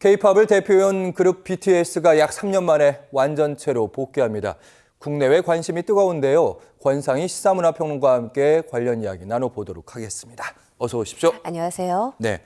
K-팝을 대표해온 그룹 BTS가 약 3년 만에 완전체로 복귀합니다. 국내외 관심이 뜨거운데요. 권상희 시사문화평론가와 함께 관련 이야기 나눠보도록 하겠습니다. 어서 오십시오. 안녕하세요. 네,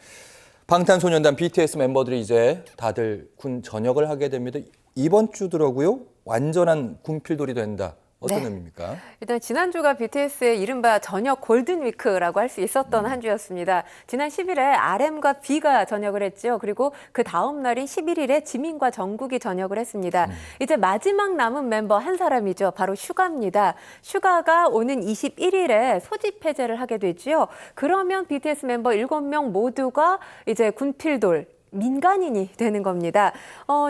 방탄소년단 BTS 멤버들이 이제 다들 군 전역을 하게 됩니다. 이번 주더라고요. 완전한 군필돌이 된다. 어떤 의미입니까? 일단 지난주가 BTS의 이른바 전역 골든위크라고 할 수 있었던 한 주였습니다. 지난 10일에 RM과 B가 전역을 했죠. 그리고 그 다음 날인 11일에 지민과 정국이 전역을 했습니다. 이제 마지막 남은 멤버 한 사람이죠. 바로 슈가입니다. 슈가가 오는 21일에 소집 해제를 하게 되죠. 그러면 BTS 멤버 7명 모두가 이제 군필돌, 민간인이 되는 겁니다.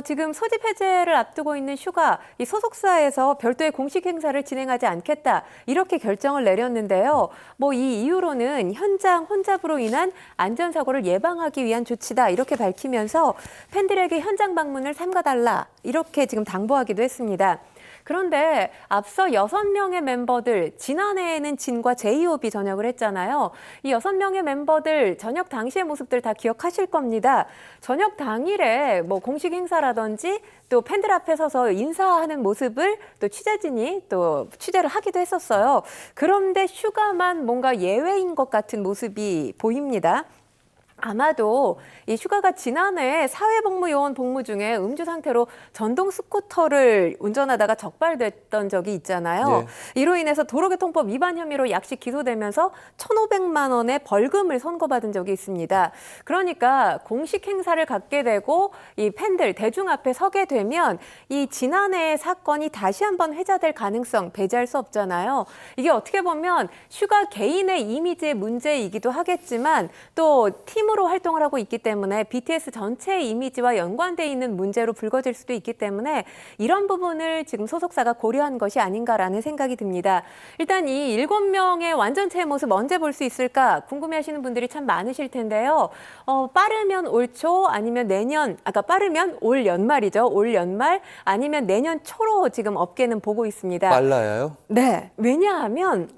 지금 소집 해제를 앞두고 있는 슈가, 이 소속사에서 별도의 공식 행사를 진행하지 않겠다 이렇게 결정을 내렸는데요. 이 이유로는 현장 혼잡으로 인한 안전사고를 예방하기 위한 조치다 이렇게 밝히면서 팬들에게 현장 방문을 삼가달라 이렇게 지금 당부하기도 했습니다. 그런데 앞서 6명의 멤버들, 지난해에는 진과 제이홉이 전역을 했잖아요. 이 6명의 멤버들 전역 당시의 모습들 다 기억하실 겁니다. 전역 당일에 공식 행사라든지 또 팬들 앞에 서서 인사하는 모습을 또 취재진이 또 취재를 하기도 했었어요. 그런데 슈가만 뭔가 예외인 것 같은 모습이 보입니다. 아마도 이 슈가가 지난해 사회복무요원 복무 중에 음주 상태로 전동 스쿠터를 운전하다가 적발됐던 적이 있잖아요. 네. 이로 인해서 도로교통법 위반 혐의로 약식 기소되면서 1,500만 원의 벌금을 선고받은 적이 있습니다. 그러니까 공식 행사를 갖게 되고 이 팬들 대중 앞에 서게 되면 이 지난해의 사건이 다시 한번 회자될 가능성 배제할 수 없잖아요. 이게 어떻게 보면 슈가 개인의 이미지의 문제이기도 하겠지만 또 팀으로 활동을 하고 있기 때문에 BTS 전체의 이미지와 연관돼 있는 문제로 불거질 수도 있기 때문에 이런 부분을 지금 소속사가 고려한 것이 아닌가라는 생각이 듭니다. 일단 이 7명의 완전체의 모습 언제 볼 수 있을까 궁금해하시는 분들이 참 많으실 텐데요. 빠르면 올 초 아니면 내년, 빠르면 올 연말이죠. 올 연말 아니면 내년 초로 지금 업계는 보고 있습니다. 빨라요? 네, 왜냐하면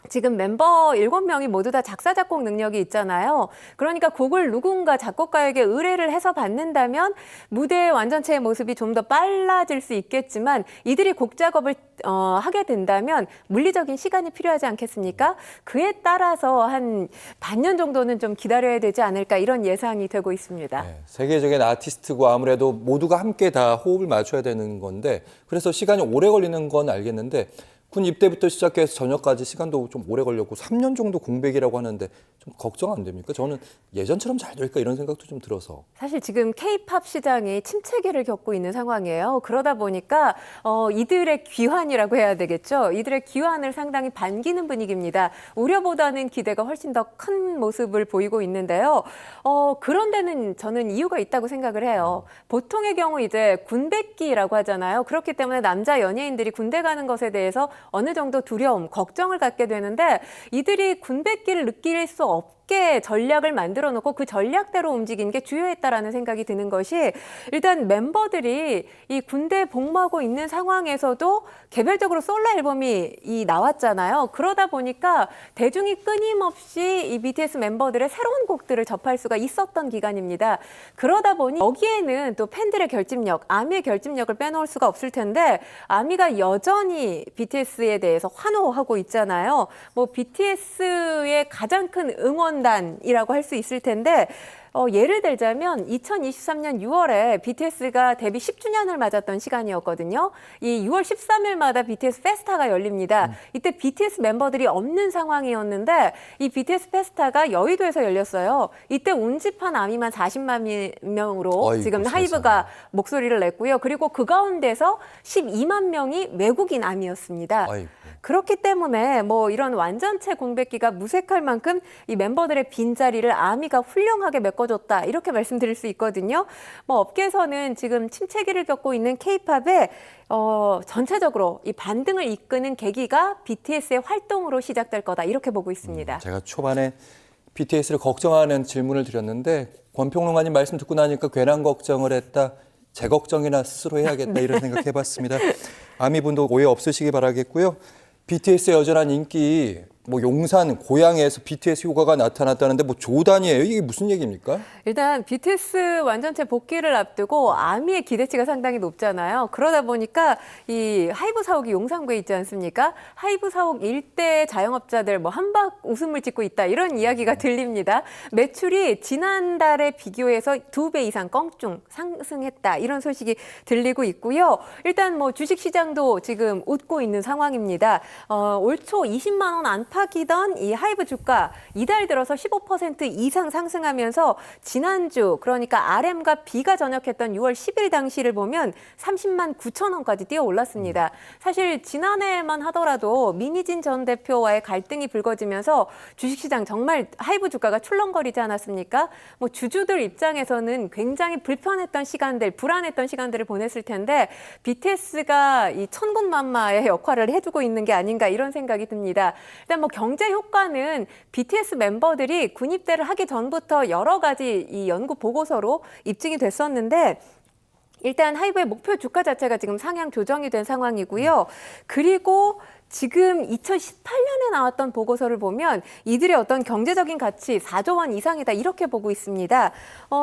지금 멤버 7명이 모두 다 작사, 작곡 능력이 있잖아요. 그러니까 곡을 누군가 작곡가에게 의뢰를 해서 받는다면 무대의 완전체의 모습이 좀 더 빨라질 수 있겠지만 이들이 곡 작업을 하게 된다면 물리적인 시간이 필요하지 않겠습니까? 그에 따라서 한 반년 정도는 좀 기다려야 되지 않을까 이런 예상이 되고 있습니다. 네, 세계적인 아티스트고 아무래도 모두가 함께 다 호흡을 맞춰야 되는 건데 그래서 시간이 오래 걸리는 건 알겠는데 군 입대부터 시작해서 전역까지 시간도 좀 오래 걸렸고 3년 정도 공백이라고 하는데 좀 걱정 안 됩니까? 저는 예전처럼 잘 될까 이런 생각도 좀 들어서. 사실 지금 K-팝 시장이 침체기를 겪고 있는 상황이에요. 그러다 보니까 이들의 귀환이라고 해야 되겠죠. 이들의 귀환을 상당히 반기는 분위기입니다. 우려보다는 기대가 훨씬 더 큰 모습을 보이고 있는데요. 그런 데는 저는 이유가 있다고 생각을 해요. 보통의 경우 이제 군백기라고 하잖아요. 그렇기 때문에 남자 연예인들이 군대 가는 것에 대해서 어느 정도 두려움, 걱정을 갖게 되는데 이들이 군백기를 느낄 수 없게 전략을 만들어 놓고 그 전략대로 움직이는 게 주요했다라는 생각이 드는 것이 일단 멤버들이 이 군대에 복무하고 있는 상황에서도 개별적으로 솔로 앨범이 나왔잖아요. 그러다 보니까 대중이 끊임없이 이 BTS 멤버들의 새로운 곡들을 접할 수가 있었던 기간입니다. 그러다 보니 여기에는 또 팬들의 결집력, 아미의 결집력을 빼놓을 수가 없을 텐데 아미가 여전히 BTS에 대해서 환호하고 있잖아요. BTS의 가장 큰 응원단이라고 할 수 있을 텐데 예를 들자면 2023년 6월에 BTS가 데뷔 10주년을 맞았던 시간이었거든요. 이 6월 13일마다 BTS 페스타가 열립니다. 이때 BTS 멤버들이 없는 상황이었는데 이 BTS 페스타가 여의도에서 열렸어요. 이때 운집한 아미만 40만 명으로 지금 하이브가 목소리를 냈고요. 그리고 그 가운데서 12만 명이 외국인 아미였습니다. 그렇기 때문에 이런 완전체 공백기가 무색할 만큼 이 멤버들의 빈자리를 아미가 훌륭하게 메꿔줬다 이렇게 말씀드릴 수 있거든요. 업계에서는 지금 침체기를 겪고 있는 K-팝에 전체적으로 이 반등을 이끄는 계기가 BTS의 활동으로 시작될 거다 이렇게 보고 있습니다. 제가 초반에 BTS를 걱정하는 질문을 드렸는데 권 평론가님 말씀 듣고 나니까 괜한 걱정을 했다. 제 걱정이나 스스로 해야겠다 이런 생각해봤습니다. 아미분도 오해 없으시기 바라겠고요. BTS의 여전한 인기 뭐 용산, 고양에서 BTS 효과가 나타났다는데 뭐 조단이에요? 이게 무슨 얘기입니까? 일단 BTS 완전체 복귀를 앞두고 아미의 기대치가 상당히 높잖아요. 그러다 보니까 이 하이브 사옥이 용산구에 있지 않습니까? 하이브 사옥 일대 자영업자들 뭐 한박 웃음을 짓고 있다 이런 이야기가 들립니다. 매출이 지난달에 비교해서 2배 이상 껑충 상승했다 이런 소식이 들리고 있고요. 일단 뭐 주식시장도 지금 웃고 있는 상황입니다. 올 초 20만 원 안팎이던 이 하이브 주가 이달 들어서 15% 이상 상승하면서 지난주 그러니까 RM과 B가 전역했던 6월 10일 당시를 보면 30만 9천 원까지 뛰어 올랐습니다. 사실 지난해만 하더라도 민희진 전 대표와의 갈등이 불거지면서 주식시장 정말 하이브 주가가 출렁거리지 않았습니까? 뭐 주주들 입장에서는 굉장히 불편했던 시간들, 불안했던 시간들을 보냈을 텐데 BTS가 이 천군만마의 역할을 해주고 있는 게 아닌가 이런 생각이 듭니다. 일단 뭐 경제 효과는 BTS 멤버들이 군입대를 하기 전부터 여러 가지 이 연구 보고서로 입증이 됐었는데 일단 하이브의 목표 주가 자체가 지금 상향 조정이 된 상황이고요. 그리고 지금 2018년에 나왔던 보고서를 보면 이들의 어떤 경제적인 가치 4조 원 이상이다 이렇게 보고 있습니다.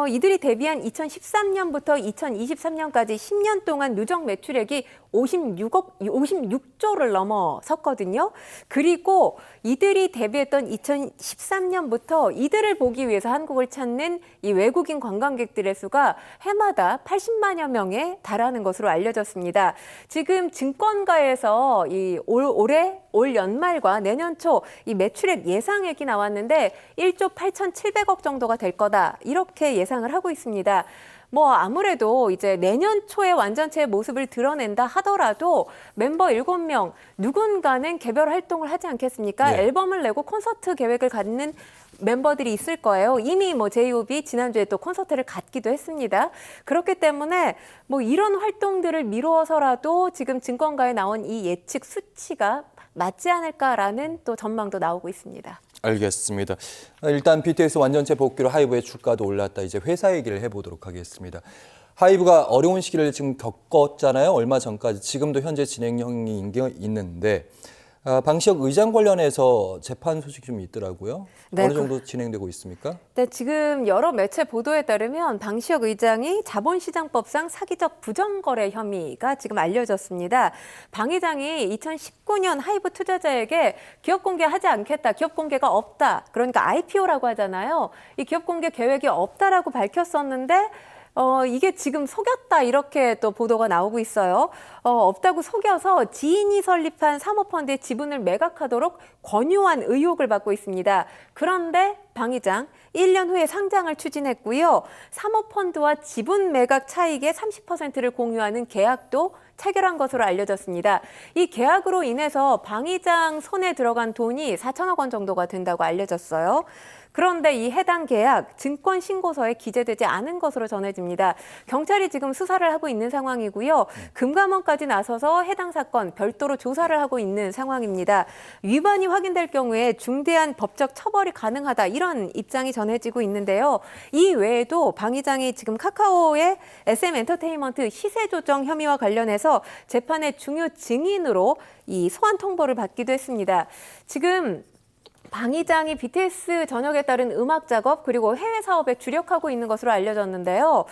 이들이 데뷔한 2013년부터 2023년까지 10년 동안 누적 매출액이 56조를 넘어섰거든요. 그리고 이들이 데뷔했던 2013년부터 이들을 보기 위해서 한국을 찾는 이 외국인 관광객들의 수가 해마다 80만여 명에 달하는 것으로 알려졌습니다. 지금 증권가에서 올 연말과 내년 초 이 매출액 예상액이 나왔는데 1조 8,700억 정도가 될 거다. 이렇게 예상을 하고 있습니다. 뭐 아무래도 이제 내년 초에 완전체의 모습을 드러낸다 하더라도 멤버 7명 누군가는 개별 활동을 하지 않겠습니까? 네. 앨범을 내고 콘서트 계획을 갖는 멤버들이 있을 거예요. 이미 뭐 제이홉이 지난주에 또 콘서트를 갖기도 했습니다. 그렇기 때문에 뭐 이런 활동들을 미루어서라도 지금 증권가에 나온 이 예측 수치가 맞지 않을까라는 또 전망도 나오고 있습니다. 알겠습니다. 일단 BTS 완전체 복귀로 하이브의 주가도 올랐다. 이제 회사 얘기를 해보도록 하겠습니다. 하이브가 어려운 시기를 지금 겪었잖아요. 얼마 전까지. 지금도 현재 진행형이 있는데 방시혁 의장 관련해서 재판 소식이 좀 있더라고요. 네, 어느 정도 진행되고 있습니까? 네, 지금 여러 매체 보도에 따르면 방시혁 의장이 자본시장법상 사기적 부정거래 혐의가 지금 알려졌습니다. 방 의장이 2019년 하이브 투자자에게 기업 공개하지 않겠다, 기업 공개가 없다. 그러니까 IPO라고 하잖아요. 이 기업 공개 계획이 없다라고 밝혔었는데 이게 지금 속였다 이렇게 또 보도가 나오고 있어요. 없다고 속여서 지인이 설립한 사모펀드의 지분을 매각하도록 권유한 의혹을 받고 있습니다. 그런데 방 의장 1년 후에 상장을 추진했고요. 사모펀드와 지분 매각 차익의 30%를 공유하는 계약도 체결한 것으로 알려졌습니다. 이 계약으로 인해서 방 의장 손에 들어간 돈이 4천억 원 정도가 된다고 알려졌어요. 그런데 이 해당 계약 증권 신고서에 기재되지 않은 것으로 전해집니다. 경찰이 지금 수사를 하고 있는 상황이고요. 금감원까지 나서서 해당 사건 별도로 조사를 하고 있는 상황입니다. 위반이 확인될 경우에 중대한 법적 처벌이 가능하다 이런 입장이 전해지고 있는데요. 이 외에도 방 의장이 지금 카카오의 SM엔터테인먼트 시세 조정 혐의와 관련해서 재판의 중요 증인으로 이 소환 통보를 받기도 했습니다. 지금 방 의장이 BTS 전역에 따른 음악 작업 그리고 해외 사업에 주력하고 있는 것으로 알려졌는데요.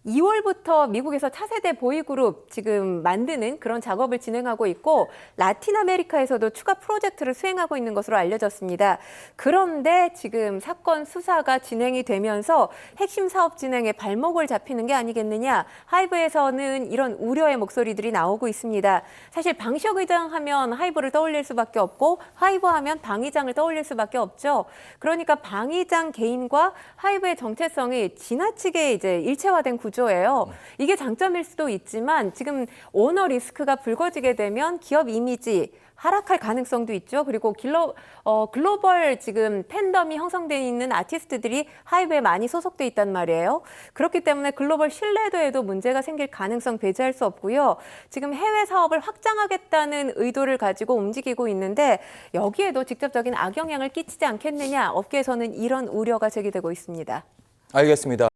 2월부터 미국에서 차세대 보이그룹 지금 만드는 그런 작업을 진행하고 있고 라틴 아메리카에서도 추가 프로젝트를 수행하고 있는 것으로 알려졌습니다. 그런데 지금 사건 수사가 진행이 되면서 핵심 사업 진행에 발목을 잡히는 게 아니겠느냐. 하이브에서는 이런 우려의 목소리들이 나오고 있습니다. 사실 방시혁 의장 하면 하이브를 떠올릴 수밖에 없고 하이브 하면 방 의장을 떠올릴 수밖에 없죠. 그러니까 방 의장 개인과 하이브의 정체성이 지나치게 이제 일체화된 구조예요. 이게 장점일 수도 있지만 지금 오너 리스크가 불거지게 되면 기업 이미지 하락할 가능성도 있죠. 그리고 글로벌 지금 팬덤이 형성되어 있는 아티스트들이 하이브에 많이 소속돼 있단 말이에요. 그렇기 때문에 글로벌 신뢰도에도 문제가 생길 가능성 배제할 수 없고요. 지금 해외 사업을 확장하겠다는 의도를 가지고 움직이고 있는데 여기에도 직접적인 악영향을 끼치지 않겠느냐. 업계에서는 이런 우려가 제기되고 있습니다. 알겠습니다.